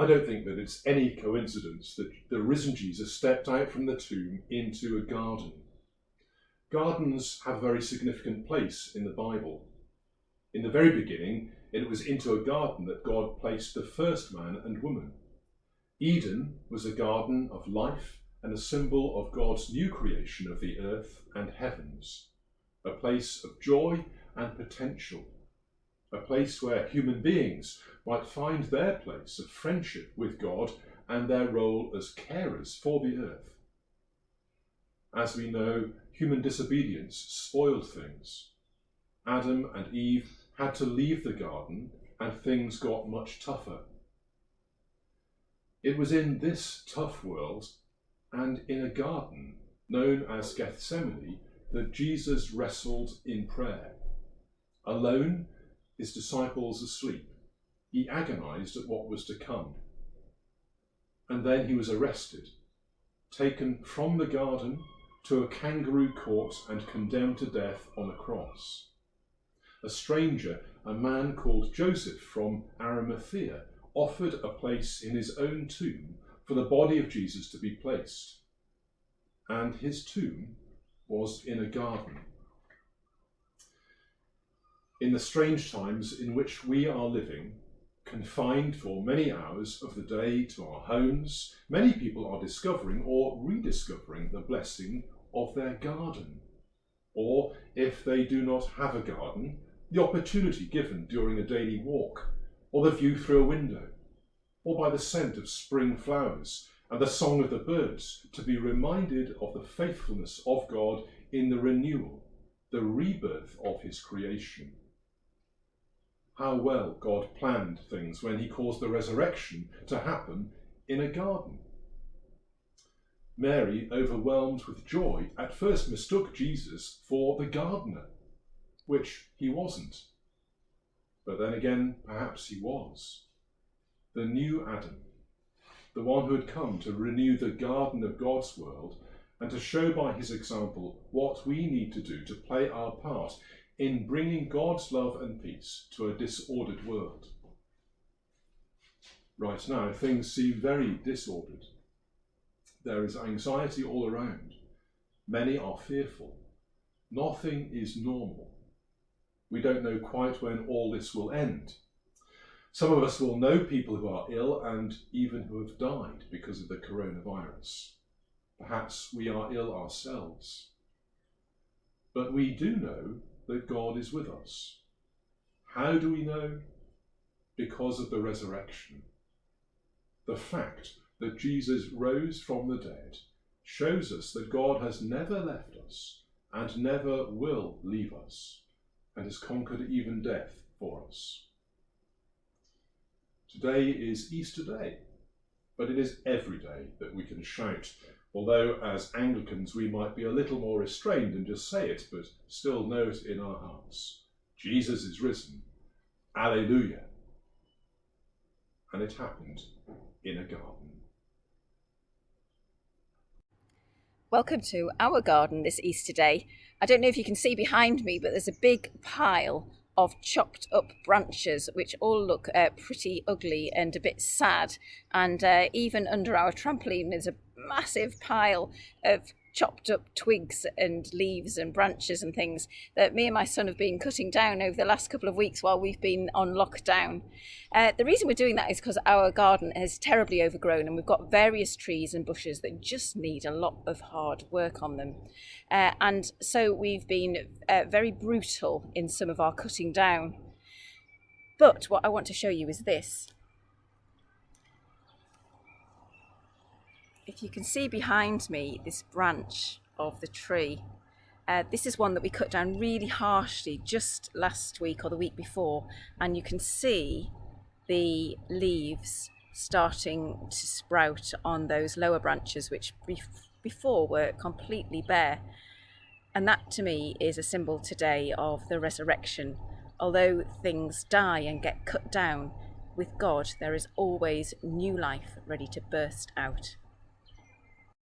I don't think that it's any coincidence that the risen Jesus stepped out from the tomb into a garden. Gardens have a very significant place in the Bible. In the very beginning, it was into a garden that God placed the first man and woman. Eden was a garden of life and a symbol of God's new creation of the earth and heavens, a place of joy and potential, a place where human beings might find their place of friendship with God and their role as carers for the earth. As we know, human disobedience spoiled things. Adam and Eve had to leave the garden and things got much tougher. It was in this tough world and in a garden known as Gethsemane that Jesus wrestled in prayer. Alone, his disciples asleep, he agonized at what was to come. And then he was arrested, taken from the garden to a kangaroo court and condemned to death on a cross. A stranger, a man called Joseph from Arimathea, offered a place in his own tomb for the body of Jesus to be placed. And his tomb was in a garden. In the strange times in which we are living, confined for many hours of the day to our homes, many people are discovering or rediscovering the blessing of their garden. Or, if they do not have a garden, the opportunity given during a daily walk, or the view through a window, or by the scent of spring flowers and the song of the birds, to be reminded of the faithfulness of God in the renewal, the rebirth of his creation. How well God planned things when he caused the resurrection to happen in a garden. Mary, overwhelmed with joy, at first mistook Jesus for the gardener, which he wasn't. But then again, perhaps he was. The new Adam, the one who had come to renew the garden of God's world and to show by his example what we need to do to play our part in bringing God's love and peace to a disordered world. Right now, things seem very disordered. There is anxiety all around. Many are fearful. Nothing is normal. We don't know quite when all this will end. Some of us will know people who are ill and even who have died because of the coronavirus. Perhaps we are ill ourselves. But we do know that God is with us. How do we know? Because of the resurrection. The fact that Jesus rose from the dead shows us that God has never left us and never will leave us, and has conquered even death for us. Today is Easter Day, but it is every day that we can shout, although as Anglicans we might be a little more restrained and just say it, but still know it in our hearts. Jesus is risen. Alleluia. And it happened in a garden. Welcome to our garden this Easter Day. I don't know if you can see behind me, but there's a big pile of chopped up branches which all look pretty ugly and a bit sad, and even under our trampoline there's a massive pile of chopped up twigs and leaves and branches and things that me and my son have been cutting down over the last couple of weeks while we've been on lockdown. The reason we're doing that is because our garden is terribly overgrown and we've got various trees and bushes that just need a lot of hard work on them. And so we've been very brutal in some of our cutting down. But what I want to show you is this. If you can see behind me this branch of the tree, this is one that we cut down really harshly just last week or the week before, and you can see the leaves starting to sprout on those lower branches which before were completely bare. And that to me is a symbol today of the resurrection. Although things die and get cut down, with God there is always new life ready to burst out.